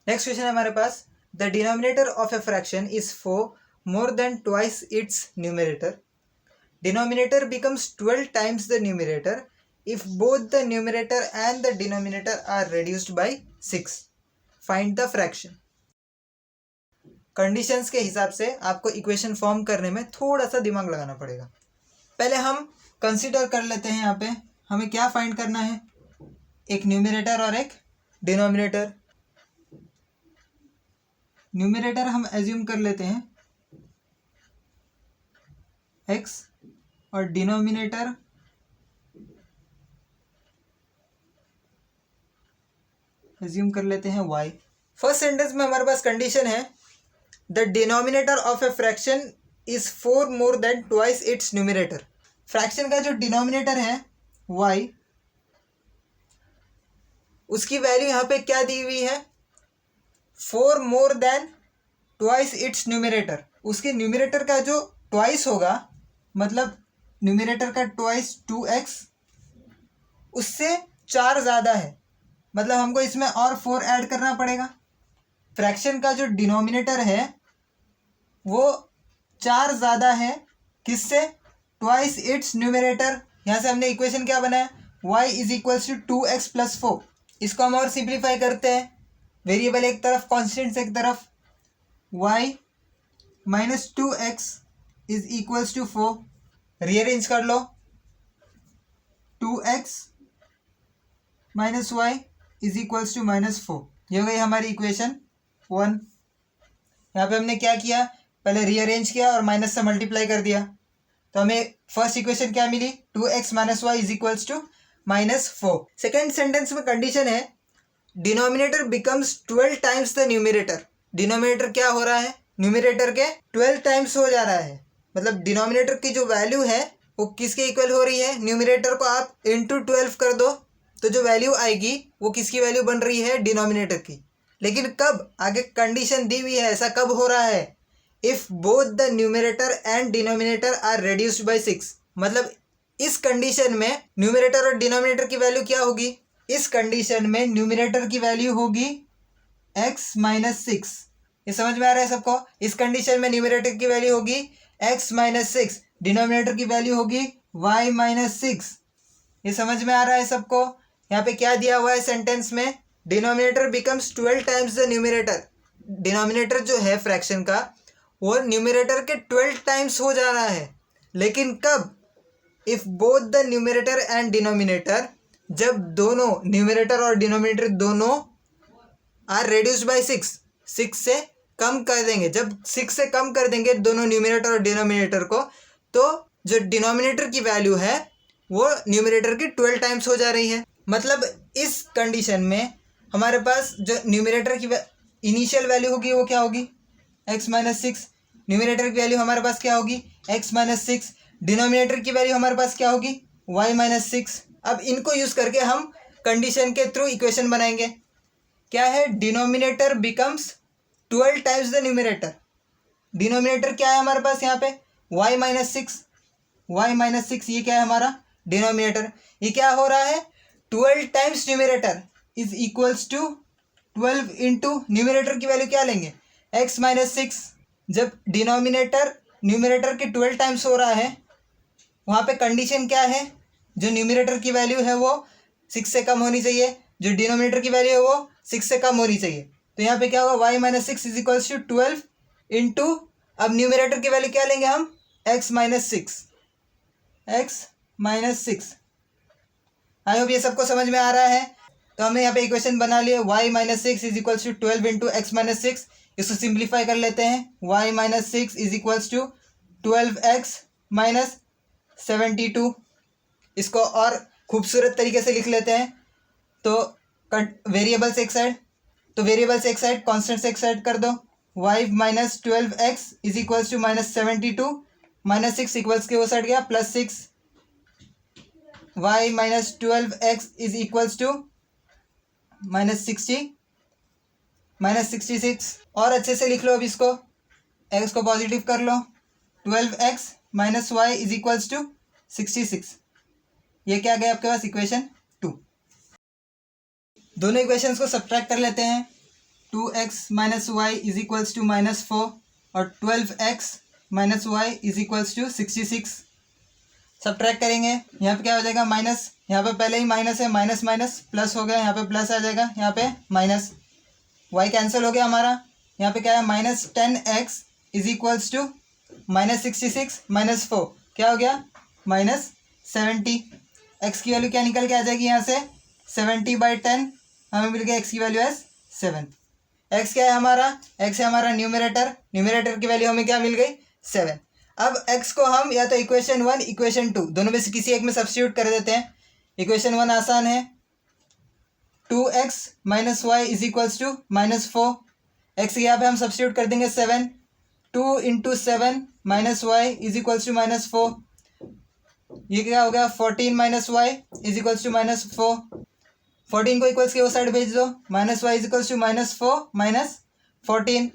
Next question है हमारे पास, the denominator of a fraction is 4 more than twice its numerator. Denominator becomes 12 times the numerator if both the numerator and the denominator are reduced by 6. Find the fraction. Conditions के हिसाब से आपको equation form करने में थोड़ा सा दिमाग लगाना पड़ेगा। पहले हम कंसीडर कर लेते हैं, यहाँ पे हमें क्या फाइंड करना है, एक न्यूमरेटर और एक डिनोमिनेटर। न्यूमरेटर हम एज्यूम कर लेते हैं x और डिनोमिनेटर एज्यूम कर लेते हैं y। फर्स्ट सेंटेंस में हमारे पास कंडीशन है, the denominator of a fraction is 4 more than twice its numerator. Fraction का जो डिनोमिनेटर है y, उसकी वैल्यू यहाँ पे क्या दी हुई है, 4 more than twice its numerator. उसके न्यूमरेटर का जो ट्वाइस होगा, मतलब न्यूमरेटर का ट्वाइस 2x, उससे 4 ज़्यादा है, मतलब हमको इसमें और 4 ऐड करना पड़ेगा। फ्रैक्शन का जो डिनोमिनेटर है वो 4 ज़्यादा है, किससे, ट्वाइस इट्स न्यूमरेटर। यहाँ से हमने इक्वेशन क्या बनाया, y is equals to 2x plus 4। इसको हम और सिंप्लीफाई करते हैं, वेरिएबल एक तरफ, कॉन्स्टेंट्स एक तरफ, y minus 2x is equals to 4। Rearrange कर लो, 2x minus y is equals to -4। ये हो गई हमारी इक्वेशन 1। यहाँ पे हमने क्या किया, पहले रीअरेंज किया और माइनस से मल्टीप्लाई कर दिया, तो हमें फर्स्ट इक्वेशन क्या मिली, 2x minus y is equals to -4। Second sentence में कंडीशन है, denominator becomes 12 times the numerator. Denominator क्या हो रहा है, न्यूमरेटर के 12 टाइम्स हो जा रहा है, मतलब डिनोमिनेटर की जो वैल्यू है वो किसके इक्वल हो रही है, न्यूमरेटर को आप इंटू 12 कर दो तो जो वैल्यू आएगी वो किसकी वैल्यू बन रही है, डिनोमिनेटर की। लेकिन कब, आगे कंडीशन दी हुई है, ऐसा कब हो रहा है, if both the numerator and denominator are reduced by 6। मतलब इस कंडीशन में न्यूमरेटर और डिनोमिनेटर की वैल्यू क्या होगी, इस कंडीशन में न्यूमरेटर की वैल्यू होगी x माइनस 6। ये समझ में आ रहा है सबको, इस कंडीशन में न्यूमरेटर की वैल्यू होगी x माइनस 6, डिनोमिनेटर की वैल्यू होगी y माइनस 6। ये समझ में आ रहा है सबको। यहाँ पे क्या दिया हुआ है सेंटेंस में, denominator becomes 12 times the numerator. Denominator जो है फ्रैक्शन का वो न्यूमरेटर के 12 टाइम्स हो जा रहा है, लेकिन कब, if both the numerator and denominator, जब दोनों न्यूमरेटर और डिनोमिनेटर दोनों आर रेड्यूस्ड बाय 6 से कम कर देंगे, जब 6 से कम कर देंगे दोनों न्यूमरेटर और डिनोमिनेटर को, तो जो डिनोमिनेटर की वैल्यू है वो न्यूमरेटर की 12 टाइम्स हो जा रही है। मतलब इस कंडीशन में हमारे पास जो न्यूमरेटर की इनिशियल वैल्यू होगी वो क्या होगी, x माइनस 6। न्यूमरेटर की वैल्यू हमारे पास क्या होगी, x माइनस 6। डिनोमिनेटर की वैल्यू हमारे पास क्या होगी, y माइनस 6। अब इनको यूज़ करके हम कंडीशन के थ्रू इक्वेशन बनाएंगे। क्या है, denominator becomes 12 times the numerator. Denominator क्या है हमारे पास यहाँ पे, y माइनस 6। y माइनस 6 ये क्या है हमारा डिनोमिनेटर। ये क्या हो रहा है, 12 times numerator is equals to 12 into numerator की वैल्यू क्या लेंगे, x माइनस 6। जब डिनोमिनेटर न्यूमरेटर के 12 टाइम्स हो रहा है, वहाँ पे कंडीशन क्या है, जो न्यूमरेटर की वैल्यू है वो 6 से कम होनी चाहिए, जो डिनोमिनेटर की वैल्यू है वो 6 से कम होनी चाहिए। तो यहाँ पे क्या होगा, y minus 6 is equals to 12 into, अब न्यूमरेटर की वैल्यू क्या लेंगे हम, x minus 6, x minus 6। I hope ये सबको समझ में आ रहा है। तो हमने यहाँ पे इक्वेशन बना लिए, y minus 6 is equals to 12 into x minus 6। इसको सिंप्लीफाई कर लेते हैं, y minus 6 is equals to 12x minus 72। इसको और खूबसूरत तरीके से लिख लेते हैं, तो वेरिएबल्स एक साइड, तो वेरिएबल्स एक साइड, कॉन्स्टेंट्स एक साइड कर दो। y minus 12x is equals to minus 72, minus 6 equals के वो साइड गया plus 6। y minus 12x is equals to minus 60, minus 66। और अच्छे से लिख लो अब इसको, x को पॉजिटिव कर लो, 12x minus y is equals to 66। ये क्या गया आपके पास, इक्वेशन 2। दोनों इक्वेशंस को सब्ट्रैक्ट कर लेते हैं, 2x minus y is equals to -4 और 12x minus y is equals to 66। Subtract करेंगे, यहाँ पे क्या हो जाएगा माइनस, यहाँ पे पहले ही माइनस है, माइनस माइनस प्लस हो गया, यहाँ पे प्लस आ जाएगा, यहाँ पे माइनस, वाई कैंसिल हो गया हमारा, यहाँ पे क्या है -10x इज इक्वल्स टू -66 -4 क्या हो गया -70। एक्स की वैल्यू क्या निकल के आ जाएगी यहाँ से 70/10, हमें मिल गया एक्स की वैल्यू एज 7। एक्स क्या है हमारा, एक्स है हमारा न्यूमरेटर, न्यूमरेटर की वैल्यू हमें क्या मिल गई 7। अब एक्स को हम या तो इक्वेशन 1 इक्वेशन 2 दोनों में से किसी एक में सब्स्टिट्यूट कर देते हैं। इक्वेशन 1 आसान है, 2x minus y is equals to -4, x यहाँ पे हम सब्स्टिट्यूट कर देंगे 7, 2 into 7 minus y is equals to -4, ये क्या हो गया 14 minus y is equals to -4, 14 को इक्वल्स के वो साइड भेज दो, minus y is equals to -4 minus 14,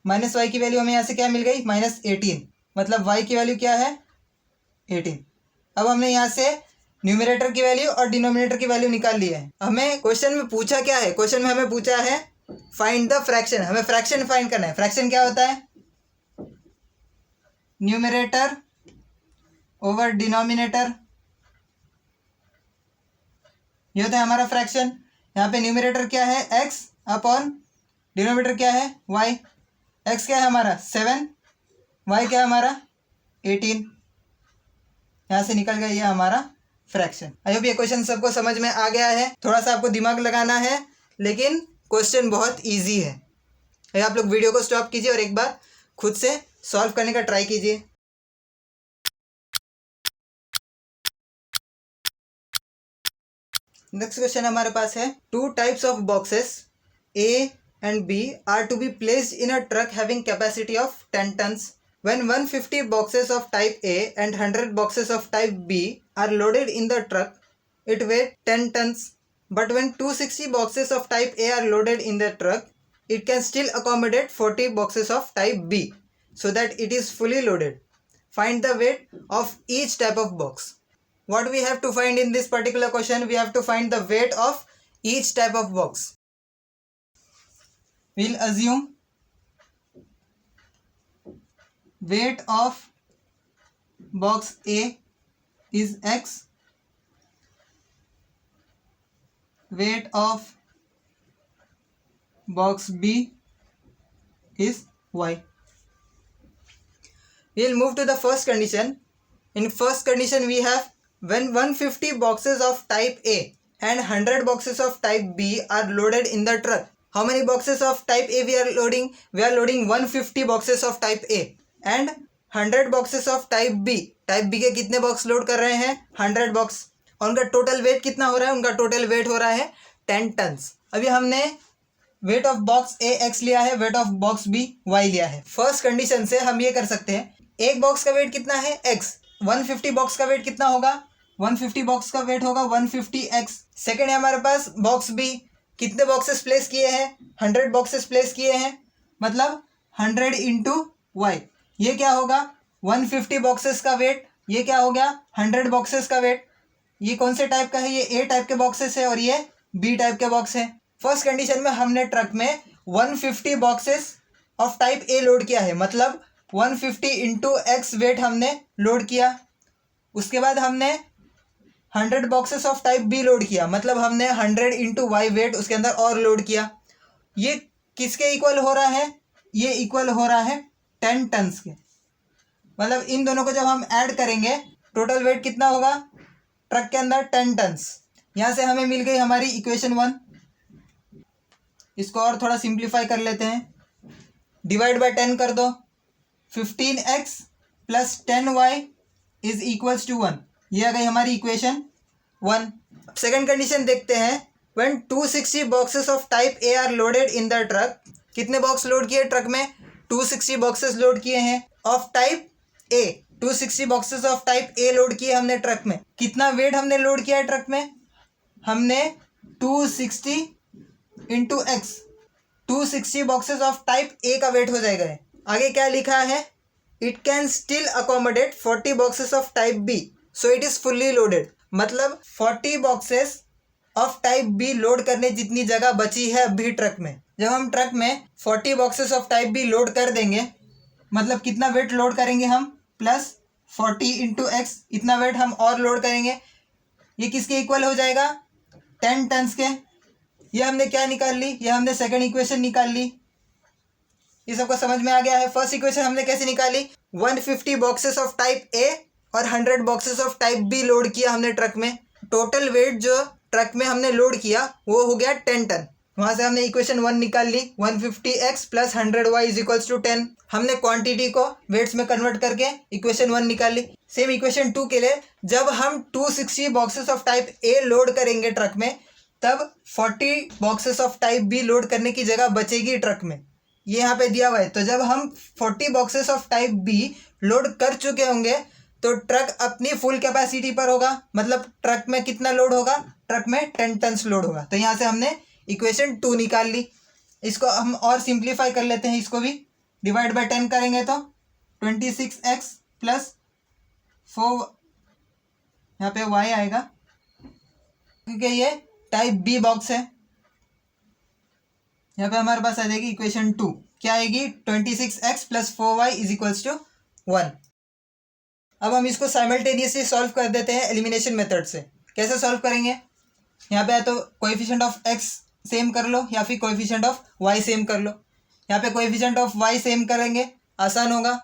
minus y की वैल्यू हमें यहाँ से क्या मिल गई -18, मतलब वाई की वैल्यू क्या है 18। अब हमने यहाँ से न्यूमरेटर की वैल्यू और डिनोमिनेटर की वैल्यू निकाल ली है। हमें क्वेश्चन में पूछा क्या है, क्वेश्चन में हमें पूछा है फाइंड द फ्रैक्शन, हमें फ्रैक्शन फाइंड करना है। फ्रैक्शन क्या होता है, न्यूमरेटर ओवर डिनोमिनेटर, ये होता है हमारा फ्रैक्शन। यहाँ पे न्यूमरेटर क्या है x अपॉन डिनोमिनेटर क्या है y, x क्या है हमारा 7, y क्या है हमारा 18, यहाँ से निकल गया ये हमारा फ्रैक्शन। आई होप ये क्वेश्चन सबको समझ में आ गया है, थोड़ा सा आपको दिमाग लगाना है लेकिन क्वेश्चन बहुत इजी है। आप लोग वीडियो को स्टॉप कीजिए और एक बार खुद से सॉल्व करने का ट्राई कीजिए। नेक्स्ट क्वेश्चन हमारे पास है, 2 types of boxes A and B are to be placed in a truck having capacity of 10 tons. When 150 boxes of type A and 100 boxes of type B are loaded in the truck, it weighs 10 tons. But when 260 boxes of type A are loaded in the truck, it can still accommodate 40 boxes of type B, so that it is fully loaded. Find the weight of each type of box. What we have to find in this particular question, we have to find the weight of each type of box. We'll assume weight of box A is X, weight of box B is Y. We'll move to the first condition. In first condition we have, when 150 boxes of type A and 100 boxes of type B are loaded in the truck. How many boxes of type A we are loading? We are loading 150 boxes of type A and 100 boxes of type B. Type B के कितने box load कर रहे हैं 100 box, और उनका total weight कितना हो रहा है, उनका टोटल वेट हो रहा है 10 टन्स। अभी हमने weight of box A x लिया है, weight of box B y लिया है। फर्स्ट कंडीशन से हम ये कर सकते हैं, एक बॉक्स का वेट कितना है एक्स, 150 बॉक्स का वेट कितना होगा 150 बॉक्स का वेट होगा 150 एक्स। सेकेंड है हमारे पास बॉक्स बी, कितने बॉक्सेस प्लेस किए हैं 100 बॉक्सेस प्लेस किए हैं, मतलब 100 इंटू वाई, ये क्या होगा 150 बॉक्सेस का वेट, ये क्या हो गया 100 बॉक्सेस का वेट। ये कौन से टाइप का है, ये ए टाइप के बॉक्सेस है और ये बी टाइप के बॉक्स है। फर्स्ट कंडीशन में हमने ट्रक में 150 boxes of type A load किया है, मतलब 150 इंटू एक्स वेट हमने लोड किया। उसके बाद हमने 100 boxes of type B load किया, मतलब हमने 100 इंटू वाई वेट उसके अंदर और लोड किया। ये किसके इक्वल हो रहा है, ये इक्वल हो रहा है 10 टन्स के, मतलब इन दोनों को जब हम ऐड करेंगे टोटल वेट कितना होगा ट्रक के अंदर 10 टन्स। यहाँ से हमें मिल गई हमारी इक्वेशन 1। इसको और थोड़ा सिंप्लीफाई कर लेते हैं, डिवाइड बाय 10 कर दो, 15x plus 10y is equals to 1, ये आ गई हमारी इक्वेशन 1। सेकेंड कंडीशन देखते हैं, when 260 boxes of type A R loaded in the truck, कितने बॉक्स लोड किए ट्रक में 260 बॉक्सेस लोड किए हैं of type A, 260 boxes of type A load किए हमने ट्रक में। कितना वेट हमने लोड किया है ट्रक में, हमने 260 into x, 260 boxes of type A का वेट हो जाएगा। आगे क्या लिखा है, it can still accommodate 40 boxes of type B, so it is fully loaded, मतलब 40 boxes of type B load करने जितनी जगह बची है अभी ट्रक में। जब हम ट्रक में 40 boxes of type B load कर देंगे, मतलब कितना वेट लोड करेंगे हम, प्लस 40 इंटू एक्स, इतना वेट हम और लोड करेंगे। ये किसके इक्वल हो जाएगा, 10 टन्स के। ये हमने क्या निकाल ली, ये हमने सेकंड इक्वेशन निकाल ली। ये सबको समझ में आ गया है। फर्स्ट इक्वेशन हमने कैसे निकाली, 150 बॉक्सेस ऑफ टाइप ए और 100 boxes of type B load किया हमने ट्रक में। टोटल वेट जो ट्रक में हमने लोड किया वो हो गया 10 टन। वहां से हमने इक्वेशन 1 निकाल ली, 150x plus 100y is equals to 10। हमने क्वांटिटी को वेट्स में कन्वर्ट करके इक्वेशन 1 निकाल ली। सेम इक्वेशन 2 के लिए, जब हम 260 boxes of type A load करेंगे ट्रक में, तब 40 boxes of type B load करने की जगह बचेगी ट्रक में। ये यहाँ पे दिया हुआ है। तो जब हम 40 boxes of type B load कर चुके होंगे तो ट्रक अपनी फुल कैपेसिटी पर होगा। मतलब ट्रक में कितना लोड होगा, ट्रक में 10 टन्स लोड होगा। तो यहाँ से हमने इक्वेशन 2 निकाल ली। इसको हम और सिंप्लीफाई कर लेते हैं, इसको भी डिवाइड बाय 10 करेंगे तो 26x प्लस 4, यहाँ पे y आएगा क्योंकि ये टाइप बी बॉक्स है। यहाँ पे हमारे पास आ जाएगी इक्वेशन 2, क्या आएगी, 26x plus 4y is equals to 1। अब हम इसको साइमल्टेनियसली सॉल्व कर देते हैं एलिमिनेशन मेथड से। कैसे सॉल्व करेंगे, यहाँ पे या तो कोएफिशिएंट ऑफ x सेम कर लो या फिर कोएफिशिएंट ऑफ y सेम कर लो। यहाँ पे कोएफिशिएंट ऑफ y सेम करेंगे, आसान होगा।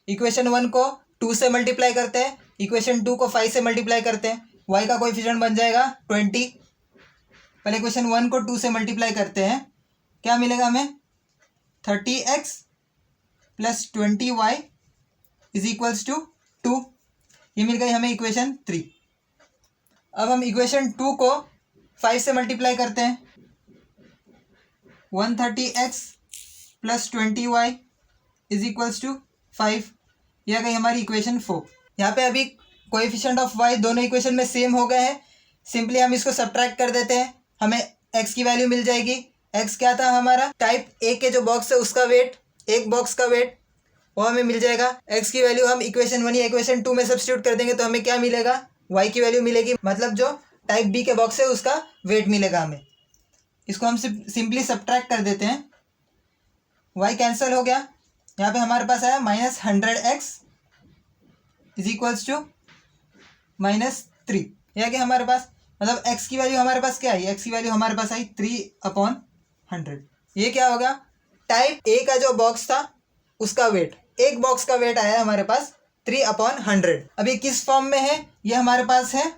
इक्वेशन 1 को 2 से मल्टीप्लाई करते हैं, इक्वेशन 2 को 5 से मल्टीप्लाई करते हैं, y का कोएफिशिएंट बन जाएगा 20। पहले इक्वेशन 1 को 2 से मल्टीप्लाई करते हैं, क्या मिलेगा हमें, 30x plus 20y is equals to 2। ये मिल गई हमें इक्वेशन 3। अब हम इक्वेशन 2 को 5 से मल्टीप्लाई करते हैं, 130x plus 20y is equals to 5। यह गई हमारी इक्वेशन 4। यहाँ पे अभी कोएफिशिएंट ऑफ y दोनों इक्वेशन में सेम हो गए हैं। सिंपली हम इसको सब्ट्रैक्ट कर देते हैं, हमें x की वैल्यू मिल जाएगी। x क्या था हमारा, टाइप ए के जो बॉक्स है उसका वेट, एक बॉक्स का वेट, वो हमें मिल जाएगा। x की वैल्यू हम इक्वेशन 1 या इक्वेशन 2 में सब्स्टिट्यूट कर देंगे तो हमें क्या मिलेगा, y की वैल्यू मिलेगी, मतलब जो टाइप बी के बॉक्स है उसका वेट मिलेगा हमें। इसको हम सिंपली सब्ट्रैक्ट कर देते हैं, y कैंसिल हो गया। यहाँ पे हमारे पास आया -100x इज इक्वल्स टू -3। यह क्या हमारे पास, मतलब x की वैल्यू हमारे पास क्या आई, x की वैल्यू हमारे पास आई 3/100। ये क्या होगा, टाइप ए का जो बॉक्स था उसका वेट, एक बॉक्स का वेट आया हमारे पास 3/100। अब ये किस फॉर्म में है, ये हमारे पास है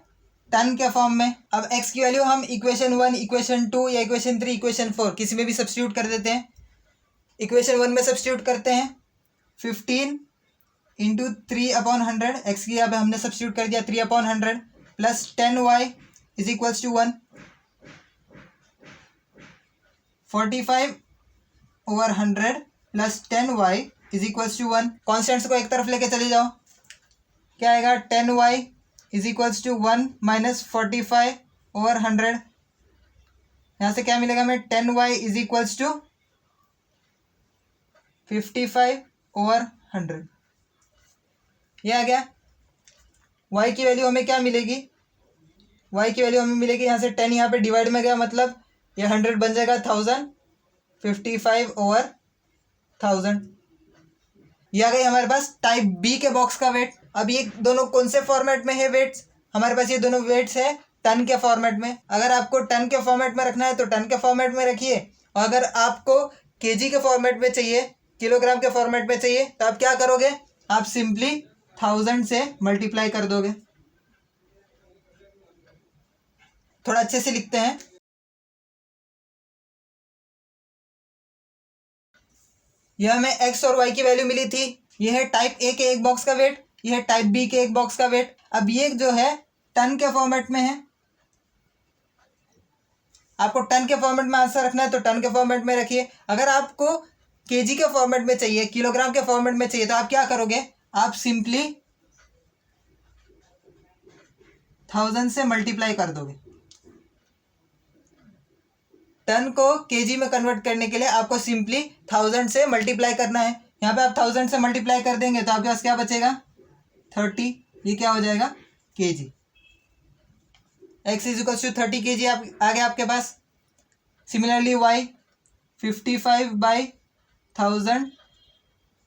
टन के फॉर्म में। अब x की वैल्यू हम इक्वेशन 1, इक्वेशन 2 या इक्वेशन 3, इक्वेशन 4 किसी में भी सब्स्टिट्यूट कर देते हैं। इक्वेशन 1 में सब्स्टिट्यूट करते हैं, 15 इंटू 3/100, एक्स की यहाँ पे हमने सब्स्टिट्यूट कर दिया 3/100 plus 10y is equals to 1, 45/100 plus 10y is equals to 1। Constants को एक तरफ लेके चले जाओ, क्या आएगा, 10y is equals to 1 minus 45/100। यहाँ से क्या मिलेगा हमें, 10y इज इक्वल्स टू 55/100। ये आ गया। y की वैल्यू हमें क्या मिलेगी, y की वैल्यू हमें मिलेगी, यहाँ से 10 यहाँ पे डिवाइड में गया, मतलब ये 100 बन जाएगा 1000, 55/1000। ये आ गई हमारे पास टाइप बी के बॉक्स का वेट। अब ये दोनों कौन से फॉर्मेट में है वेट्स, हमारे पास ये दोनों वेट्स है टन के फॉर्मेट में। अगर आपको टन के फॉर्मेट में रखना है तो टन के फॉर्मेट में रखिए, और अगर आपको केजी के फॉर्मेट में चाहिए, किलोग्राम के फॉर्मेट में चाहिए, तो आप क्या करोगे, आप सिंपली 1000 से मल्टीप्लाई कर दोगे। थोड़ा अच्छे से लिखते हैं, यह हमें x और y की वैल्यू मिली थी। यह है टाइप ए के एक बॉक्स का वेट, यह है टाइप बी के एक बॉक्स का वेट। अब ये जो है टन के फॉर्मेट में है, आपको टन के फॉर्मेट में आंसर रखना है तो टन के फॉर्मेट में रखिए। अगर आपको केजी के फॉर्मेट में चाहिए, किलोग्राम के फॉर्मेट में चाहिए, तो आप क्या करोगे, आप सिंपली 1000 से मल्टीप्लाई कर दोगे। टन को केजी में कन्वर्ट करने के लिए आपको सिंपली 1000 से मल्टीप्लाई करना है। यहाँ पे आप 1000 से मल्टीप्लाई कर देंगे तो आपके पास क्या बचेगा, 30। ये क्या हो जाएगा, KG. x is equals to 30 kg आ गया आपके पास। सिमिलरली y 55/1000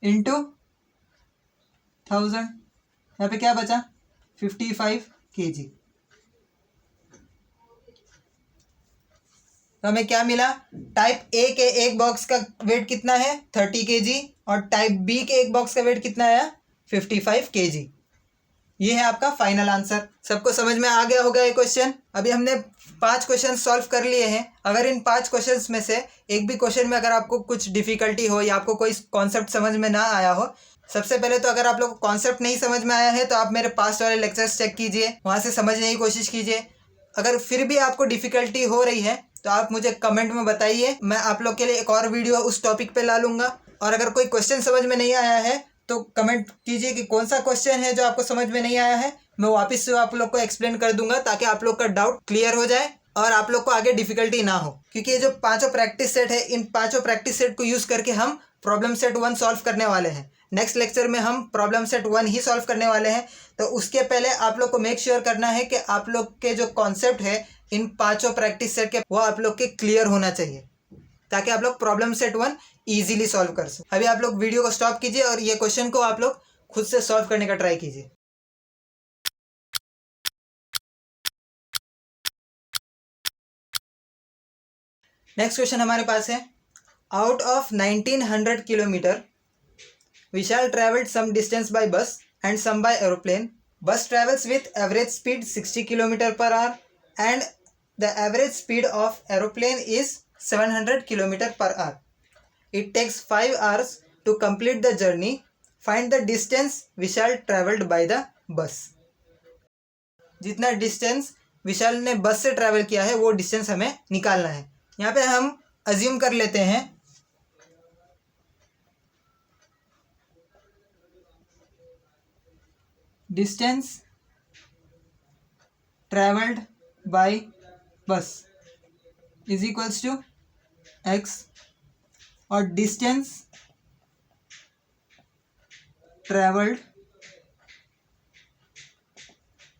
इंटू 1000, यहाँ पे क्या बचा 55 kg। तो हमें क्या मिला, टाइप ए के एक बॉक्स का वेट कितना है 30 kg और टाइप बी के एक बॉक्स का वेट कितना आया 55 kg। ये है आपका फाइनल आंसर। सबको समझ में आ गया होगा ये क्वेश्चन। अभी हमने 5 क्वेश्चन सॉल्व कर लिए हैं। अगर इन 5 क्वेश्चंस में से एक भी क्वेश्चन में अगर आपको कुछ डिफिकल्टी हो या आपको कोई कॉन्सेप्ट समझ में ना आया हो, सबसे पहले तो अगर आप लोग को कॉन्सेप्ट नहीं समझ में आया है तो आप मेरे पास्ट वाले लेक्चर्स चेक कीजिए, वहाँ से समझने की कोशिश कीजिए। अगर फिर भी आपको डिफिकल्टी हो रही है तो आप मुझे कमेंट में बताइए, मैं आप लोग के लिए एक और वीडियो उस टॉपिक पे ला लूँगा। और अगर कोई क्वेश्चन समझ में नहीं आया है तो कमेंट कीजिए कि कौन सा क्वेश्चन है जो आपको समझ में नहीं आया है, मैं वापस से आप लोग को एक्सप्लेन कर दूंगा ताकि आप लोग का डाउट क्लियर हो जाए और आप लोग को आगे डिफिकल्टी ना हो। क्योंकि ये जो 5 प्रैक्टिस सेट है, इन 5 प्रैक्टिस सेट को यूज़ करके हम प्रॉब्लम सेट 1 सॉल्व करने वाले हैं। नेक्स्ट लेक्चर में हम प्रॉब्लम सेट 1 ही सॉल्व करने वाले हैं। तो उसके पहले आप लोग को मेक श्योर करना है कि आप लोग के जो कॉन्सेप्ट है इन 5 प्रैक्टिस सेट के, वो आप लोग के क्लियर होना चाहिए ताकि आप लोग प्रॉब्लम सेट 1 इजीली सॉल्व कर सकें। अभी आप लोग वीडियो को स्टॉप कीजिए और ये क्वेश्चन को आप लोग खुद से सॉल्व करने का ट्राई कीजिए। नेक्स्ट क्वेश्चन हमारे पास है, out of 1900 kilometre Vishal travelled some distance by bus and some by aeroplane. Bus travels with average speed 60 kilometre per hour and the average speed of aeroplane is 700 kilometre per hour. It takes 5 hours to complete the journey. Find the distance Vishal traveled by the bus. जितना distance विशाल ने बस से travel किया है वो distance हमें निकालना है। यहाँ पे हम अज्यूम कर लेते हैं distance travelled by bus is equals to x और distance travelled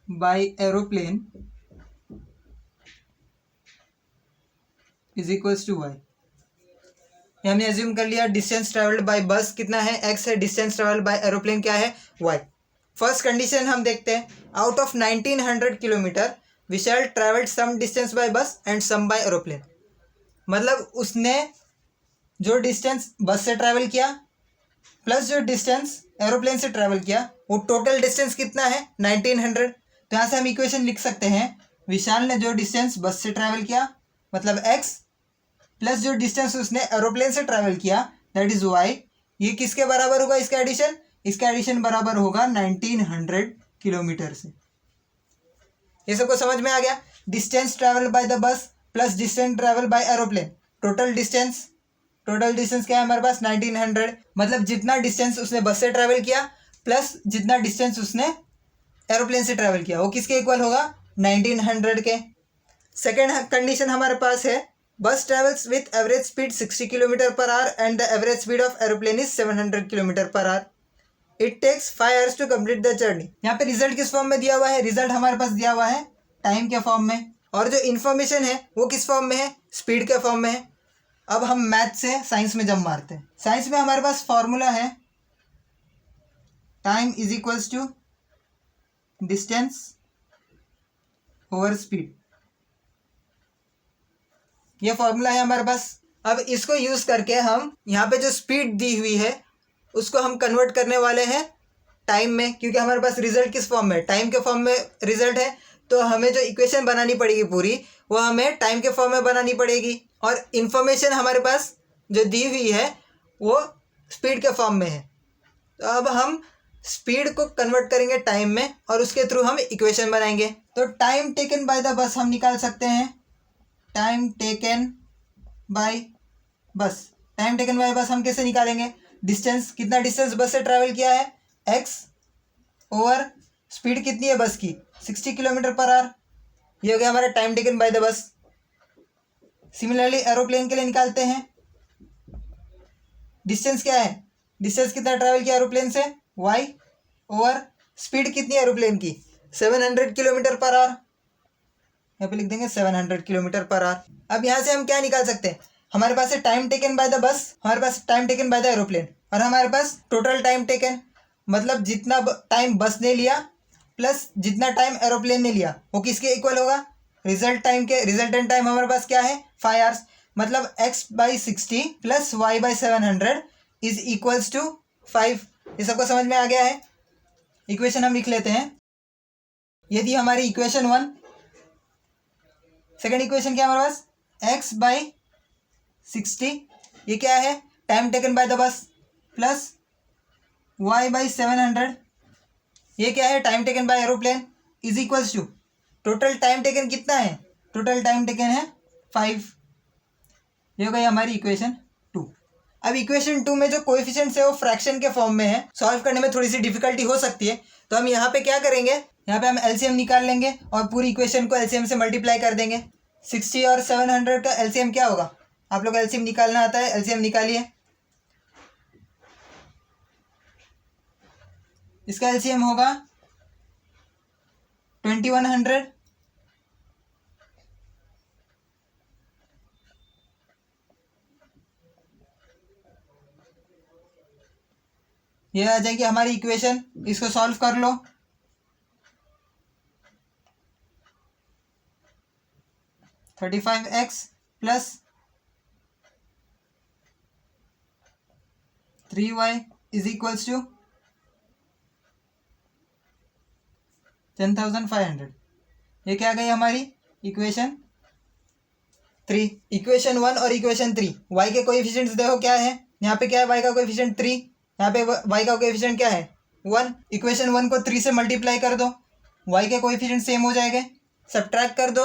by aeroplane is equals to y। हमने एज्यूम कर लिया डिस्टेंस ट्रेवल्ड बाय बस कितना है x है, डिस्टेंस ट्रेवल्ड बाय एरोप्लेन क्या है y। फर्स्ट कंडीशन हम देखते हैं, out of 1900 kilometre Vishal travelled some distance by bus and some by aeroplane. मतलब उसने जो डिस्टेंस बस से ट्रैवल किया प्लस जो डिस्टेंस एरोप्लेन से ट्रैवल किया वो टोटल डिस्टेंस कितना है 1900। तो यहाँ से हम इक्वेशन लिख सकते हैं, विशाल ने जो डिस्टेंस बस से ट्रैवल किया मतलब x प्लस जो डिस्टेंस उसने एरोप्लेन से ट्रैवल किया दैट इज y। ये किसके बराबर होगा इसका एडिशन? इसका एडिशन बराबर होगा 1900 किलोमीटर से। ये सबको समझ में आ गया? Distance travel by the bus plus distance travel by aeroplane, total distance क्या है हमारे पास 1900। मतलब जितना डिस्टेंस उसने बस से ट्रैवल किया प्लस जितना डिस्टेंस उसने एरोप्लेन से ट्रैवल किया वो किसके इक्वल होगा 1900 के। सेकेंड कंडीशन हमारे पास है, bus travels with average speed 60 kilometre per hour and the average speed of aeroplane is 700 kilometre per hour. It takes 5 hours to complete the journey. यहाँ पे रिजल्ट किस फॉर्म में दिया हुआ है? रिजल्ट हमारे पास दिया हुआ है टाइम के फॉर्म में और जो इन्फॉर्मेशन है वो किस फॉर्म में है? स्पीड के फॉर्म में है। अब हम मैथ से साइंस में जंप मारते हैं। साइंस में हमारे पास फॉर्मूला है time is equals to distance over speed. ये फॉर्मूला है हमारे पास। अब इसको यूज करके हम यहाँ पे जो स्पीड दी हुई है उसको हम कन्वर्ट करने वाले हैं टाइम में, क्योंकि हमारे पास रिजल्ट किस फॉर्म में? टाइम के फॉर्म में रिजल्ट है। तो हमें जो इक्वेशन बनानी पड़ेगी पूरी वो हमें टाइम के फॉर्म में बनानी पड़ेगी और इन्फॉर्मेशन हमारे पास जो दी हुई है वो स्पीड के फॉर्म में है। तो अब हम स्पीड को कन्वर्ट करेंगे टाइम में और उसके थ्रू हम इक्वेशन बनाएंगे। तो टाइम टेकन बाय द बस हम निकाल सकते हैं, टाइम टेकन बाय बस। टाइम टेकन बाय बस हम कैसे निकालेंगे? डिस्टेंस, कितना डिस्टेंस बस से ट्रैवल किया है x ओवर स्पीड कितनी है बस की 60 किलोमीटर पर आवर। ये हो गया हमारा टाइम टेकन बाय द बस। सिमिलरली एरोप्लेन के लिए निकालते हैं, डिस्टेंस क्या है, डिस्टेंस कितना ट्रैवल किया एरोप्लेन से y ओवर स्पीड कितनी है एरोप्लेन की 700 किलोमीटर पर आवर। यहाँ पे लिख देंगे 700 किलोमीटर पर आवर। अब यहाँ से हम क्या निकाल सकते हैं, हमारे पास है time taken by the bus, हमारे पास time taken by the aeroplane, और हमारे पास टोटल टाइम टेकन, मतलब जितना टाइम बस ने लिया प्लस जितना टाइम एरोप्लेन ने लिया वो किसके इक्वल होगा, रिजल्टेंट टाइम हमारे पास क्या है 5 आवर्स। मतलब x/60 plus y/700 is equals to 5। ये सबको समझ में आ गया है। इक्वेशन हम लिख लेते हैं। यदि हमारी इक्वेशन 1, सेकंड इक्वेशन क्या है हमारे पास, x/60 ये क्या है time taken by the bus, plus y/700 ये क्या है time taken by aeroplane, is equals to total time taken कितना है, टोटल टाइम टेकन है 5। ये हो गई हमारी इक्वेशन 2। अब इक्वेशन 2 में जो कोएफिशिएंट्स है वो फ्रैक्शन के फॉर्म में है, सॉल्व करने में थोड़ी सी डिफिकल्टी हो सकती है। तो हम यहाँ पे क्या करेंगे, यहाँ पे हम एलसीएम निकाल लेंगे और पूरी इक्वेशन को एलसीएम से मल्टीप्लाई कर देंगे। 60 और 700 का एलसीएम क्या होगा, आप लोग एलसीएम निकालना आता है, एलसीएम निकालिए। इसका एलसीएम होगा 2100, ये आ जाएगी हमारी इक्वेशन। इसको सॉल्व कर लो। (35x + 3y = 10,500। ये क्या गई हमारी इक्वेशन 3। इक्वेशन 1 और इक्वेशन 3, y के कोएफिशिएंट्स देखो क्या है, यहाँ पे क्या है y का कोएफिशिएंट 3, यहाँ पे y का कोएफिशिएंट क्या है 1। इक्वेशन 1 को 3 से मल्टीप्लाई कर दो, y के कोएफिशिएंट सेम हो जाएंगे, सब्ट्रैक्ट कर दो,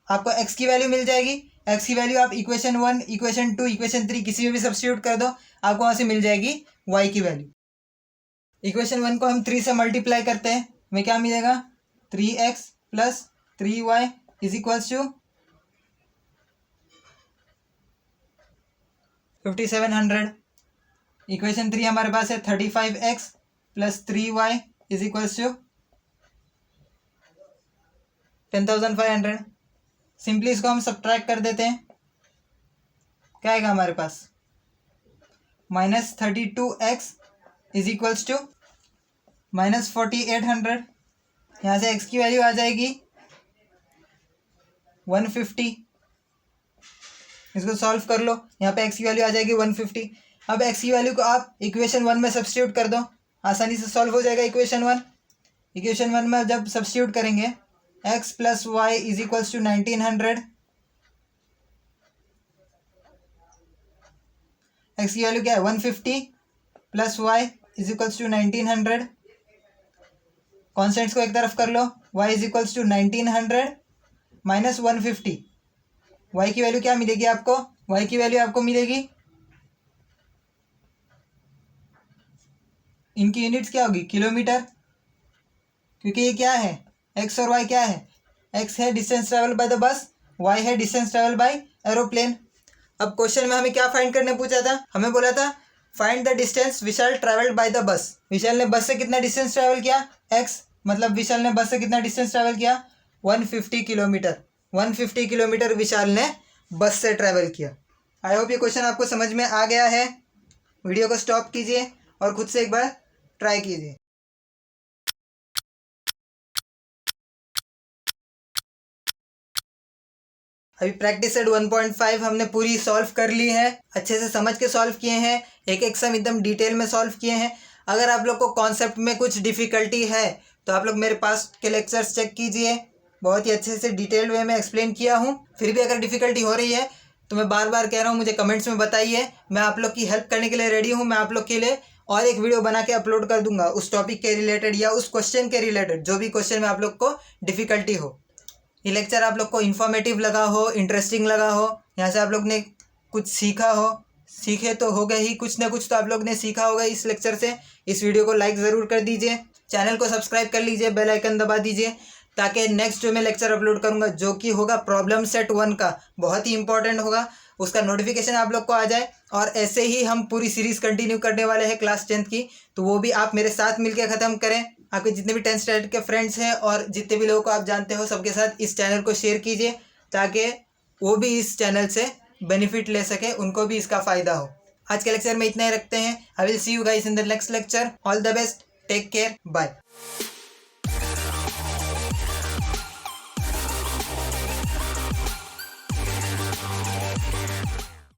आपको x की वैल्यू मिल जाएगी। x की वैल्यू आप इक्वेशन 1, इक्वेशन 2, इक्वेशन 3 किसी में भी सब्स्टिट्यूट कर दो, आपको वहाँ से मिल जाएगी y की वैल्यू। इक्वेशन 1 को हम 3 से मल्टीप्लाई करते हैं, हमें क्या मिलेगा 3x + 3y = 5700। इक्वेशन 3 हमारे पास है 35x + 3y = 10,500। सिंपली इसको हम सब्ट्रैक्ट कर देते हैं, क्या आएगा हमारे पास -32x = -4800। यहाँ से x की वैल्यू आ जाएगी 150। इसको सॉल्व कर लो, यहाँ पे x की वैल्यू आ जाएगी 150। अब x की वैल्यू को आप इक्वेशन 1 में सब्स्टिट्यूट कर दो, आसानी से सॉल्व हो जाएगा इक्वेशन 1। इक्वेशन 1 में जब सब्स्टिट्यूट करेंगे x + y = 1900, x की वैल्यू क्या है 150 + y = 1900। कॉन्स्टेंट्स को एक तरफ कर लो, y = 1900 - 150। y की वैल्यू क्या मिलेगी आपको, y की वैल्यू आपको मिलेगी, इनकी यूनिट्स क्या होगी किलोमीटर, क्योंकि ये क्या है x और y क्या है, x है डिस्टेंस ट्रेवल बाय द बस, y है डिस्टेंस ट्रेवल बाय एरोप्लेन। अब क्वेश्चन में हमें क्या फाइंड करने पूछा था, हमें बोला था find the distance Vishal travelled by the bus. Vishal ने बस से कितना डिस्टेंस ट्रेवल किया x, मतलब विशाल ने बस से कितना डिस्टेंस ट्रेवल किया 150 किलोमीटर। 150 किलोमीटर विशाल ने बस से ट्रैवल किया। आई होप ये क्वेश्चन आपको समझ में आ गया है। वीडियो को स्टॉप कीजिए और खुद से एक बार ट्राई कीजिए। अभी प्रैक्टिस सेट 1.5 हमने पूरी सॉल्व कर ली है, अच्छे से समझ के सॉल्व किए हैं, एक एक सम एकदम डिटेल में सॉल्व किए हैं। अगर आप लोग को कॉन्सेप्ट में कुछ डिफ़िकल्टी है तो आप लोग मेरे पास के लेक्चर्स चेक कीजिए, बहुत ही अच्छे से डिटेल्ड वे में एक्सप्लेन किया हूँ। फिर भी अगर डिफ़िकल्टी हो रही है तो मैं बार बार कह रहा हूँ मुझे कमेंट्स में बताइए, मैं आप लोग की हेल्प करने के लिए रेडी हूँ। मैं आप लोग के लिए और एक वीडियो बना के अपलोड कर दूंगा उस टॉपिक के रिलेटेड या उस क्वेश्चन के रिलेटेड, जो भी क्वेश्चन में आप लोग को डिफ़िकल्टी हो। ये लेक्चर आप लोग को इन्फॉर्मेटिव लगा हो, इंटरेस्टिंग लगा हो, यहाँ से आप लोग ने कुछ सीखा हो, सीखे तो हो गए ही, कुछ ना कुछ तो आप लोग ने सीखा होगा इस लेक्चर से। इस वीडियो को लाइक ज़रूर कर दीजिए, चैनल को सब्सक्राइब कर लीजिए, बेल आइकन दबा दीजिए, ताकि नेक्स्ट जो मैं लेक्चर अपलोड करूँगा जो कि होगा प्रॉब्लम सेट 1 का, बहुत ही इंपॉर्टेंट होगा, उसका नोटिफिकेशन आप लोग को आ जाए। और ऐसे ही हम पूरी सीरीज़ कंटिन्यू करने वाले हैं क्लास 10th की, तो वो भी आप मेरे साथ मिलकर ख़त्म करें। आपके जितने भी 10th स्टैंडर्ड के फ्रेंड्स हैं और जितने भी लोगों को आप जानते हो सबके साथ इस चैनल को शेयर कीजिए, ताकि वो भी इस चैनल से बेनिफिट ले सके, उनको भी इसका फ़ायदा हो। आज के लेक्चर में इतना ही रखते हैं। I will see you guys in the next lecture. All the best, take care, bye.